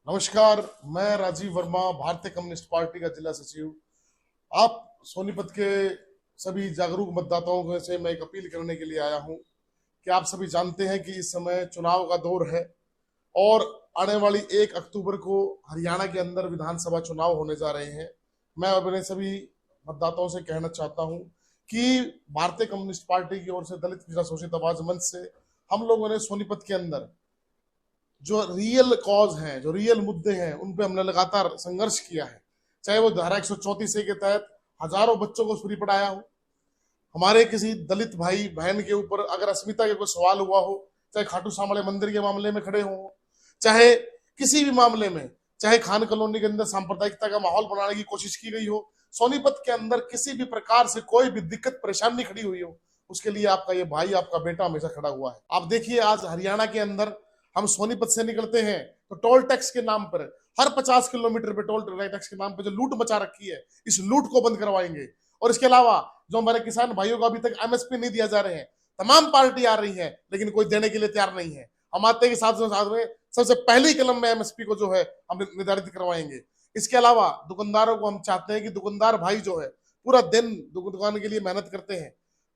नमस्कार। मैं राजीव वर्मा, भारतीय कम्युनिस्ट पार्टी का जिला सचिव। आप सोनीपत के सभी जागरूक मतदाताओं से मैं एक अपील करने के लिए आया हूं कि आप सभी जानते हैं कि इस समय चुनाव का दौर है और आने वाली 1 अक्टूबर को हरियाणा के अंदर विधानसभा चुनाव होने जा रहे हैं। मैं अपने सभी मतदाताओं से कहना चाहता हूं कि भारतीय कम्युनिस्ट पार्टी की ओर से दलित पिछड़ा शोषित आवाज मंच से हम लोगों ने सोनीपत के अंदर जो रियल कॉज हैं, जो रियल मुद्दे हैं, उन पे हमने लगातार संघर्ष किया है। चाहे वो धारा 134 के तहत हजारों बच्चों को फ्री पढ़ाया हो, हमारे किसी दलित भाई बहन के ऊपर अगर अस्मिता के कोई सवाल हुआ हो, चाहे खाटू श्याम वाले मंदिर के मामले में खड़े हो, चाहे किसी भी मामले में, चाहे खान कॉलोनी के अंदर सांप्रदायिकता का माहौल बनाने की कोशिश की गई हो, सोनीपत के अंदर किसी भी प्रकार से कोई भी दिक्कत परेशानी खड़ी हुई हो, उसके लिए आपका ये भाई, आपका बेटा हमेशा खड़ा हुआ है। आप देखिए, आज हरियाणा के अंदर हम सोनीपत से निकलते हैं तो टोल टैक्स के नाम पर हर 50 किलोमीटर पे टोल टैक्स के नाम पर जो लूट मचा रखी है, इस लूट को बंद करवाएंगे। और इसके अलावा जो हमारे किसान भाइयों को अभी तक एमएसपी नहीं दिया जा रहे हैं, तमाम पार्टी आ रही है लेकिन कोई देने के लिए तैयार नहीं है। हम आते के साथ में सबसे पहली कलम में एमएसपी को जो है हम निर्धारित करवाएंगे। इसके अलावा दुकानदारों को हम चाहते हैं कि दुकानदार भाई जो है पूरा दिन दुकान के लिए मेहनत करते हैं,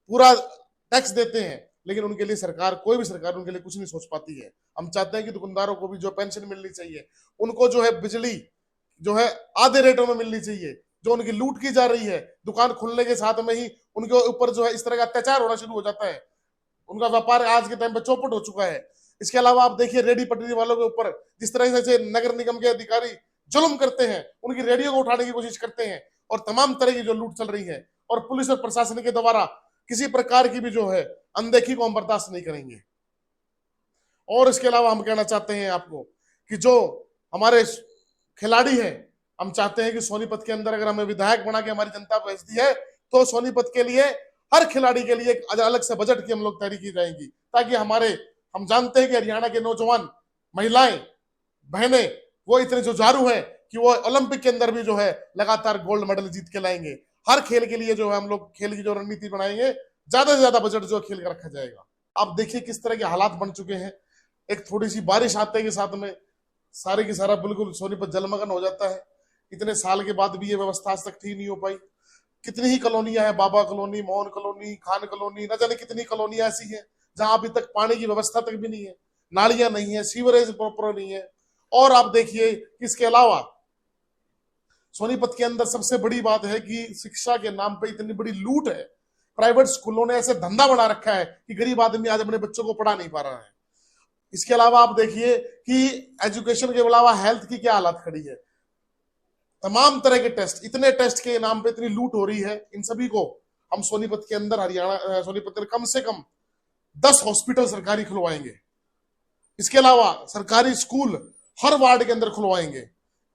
पूरा टैक्स देते हैं, लेकिन उनके लिए सरकार, कोई भी सरकार उनके लिए कुछ नहीं सोच पाती है। हम चाहते हैं कि दुकानदारों को भी जो पेंशन मिलनी चाहिए, उनको जो है बिजली जो है आधे रेटों में मिलनी चाहिए। जो उनकी लूट की जा रही है, दुकान खुलने के साथ में ही उनके ऊपर जो है इस तरह का अत्याचार होना शुरू हो जाता है। उनका व्यापार आज के टाइम पे चौपट हो चुका है। इसके अलावा आप देखिए, रेडी पटरी वालों के ऊपर जिस तरह से नगर निगम के अधिकारी जुल्म करते हैं, उनकी रेडियो को उठाने की कोशिश करते हैं और तमाम तरह की जो लूट चल रही है, और पुलिस और प्रशासन के द्वारा किसी प्रकार की भी जो है अनदेखी को हम बर्दाश्त नहीं करेंगे। और इसके अलावा हम कहना चाहते हैं आपको कि जो हमारे खिलाड़ी हैं, हम चाहते हैं कि सोनीपत के अंदर अगर हमें विधायक बना के हमारी जनता भेजती है तो सोनीपत के लिए हर खिलाड़ी के लिए एक अलग से बजट की हम लोग तैयारी की जाएगी, ताकि हम जानते हैं कि हरियाणा के नौजवान, महिलाएं, बहनें वो इतने जुझारू हैं कि वो ओलंपिक के अंदर भी जो है लगातार गोल्ड मेडल जीत के लाएंगे। हर खेल के लिए जो है हम लोग खेल की जो रणनीति बनाएंगे, ज्यादा से ज्यादा बजट जो खेल का रखा जाएगा। आप देखिए किस तरह के हालात बन चुके हैं। एक थोड़ी सी बारिश आते के साथ में सारे की सारा बिल्कुल सोनीपत जलमग्न हो जाता है। इतने साल के बाद भी ये व्यवस्था आज तक ठीक नहीं हो पाई। कितनी ही कॉलोनियां हैं, Baba colony, Mohan colony, Khan colony, न जाने कितनी कॉलोनियां ऐसी हैं जहां अभी तक पानी की व्यवस्था तक भी नहीं है, नालियां नहीं है, सीवरेज प्रॉपर नहीं है। और आप देखिए, इसके अलावा सोनीपत के अंदर सबसे बड़ी बात है कि शिक्षा के नाम पे इतनी बड़ी लूट है। प्राइवेट स्कूलों ने ऐसे धंधा बना रखा है कि गरीब आदमी आज अपने बच्चों को पढ़ा नहीं पा रहा है। इसके अलावा आप देखिए कि एजुकेशन के अलावा हेल्थ की क्या हालत खड़ी है। तमाम तरह के टेस्ट, इतने टेस्ट के नाम पे इतनी लूट हो रही है। इन सभी को हम सोनीपत के अंदर, हरियाणा सोनीपत के कम से कम 10 हॉस्पिटल सरकारी खुलवाएंगे। इसके अलावा सरकारी स्कूल हर वार्ड के अंदर खुलवाएंगे।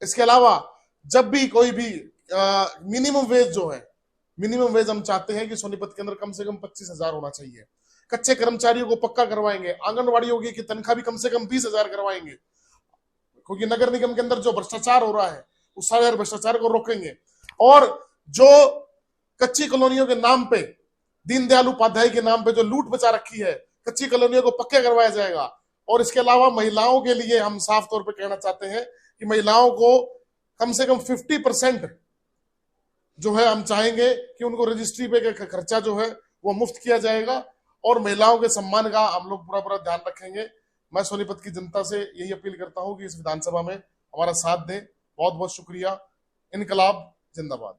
इसके अलावा जब भी कोई भी मिनिमम वेज जो है, मिनिमम वेज हम चाहते हैं कि सोनीपत के अंदर कम से कम 25,000 होना चाहिए। कच्चे कर्मचारियों को पक्का करवाएंगे। आंगनवाड़ियों की तनख्वाह भी कम से कम 20,000 करवाएंगे, क्योंकि नगर निगम के अंदर जो भ्रष्टाचार हो रहा है उस सारे भ्रष्टाचार को रोकेंगे। और जो कच्ची कॉलोनियों के नाम पे, दीनदयाल उपाध्याय के नाम पे जो लूट बचा रखी है, कच्ची कॉलोनियों को पक्का करवाया जाएगा। और इसके अलावा महिलाओं के लिए हम साफ तौर पे कहना चाहते हैं कि महिलाओं को कम से कम 50% जो है हम चाहेंगे कि उनको रजिस्ट्री पे का खर्चा जो है वो मुफ्त किया जाएगा, और महिलाओं के सम्मान का हम लोग पूरा पूरा ध्यान रखेंगे। मैं सोनीपत की जनता से यही अपील करता हूं कि इस विधानसभा में हमारा साथ दें। बहुत बहुत शुक्रिया। इनकलाब जिंदाबाद।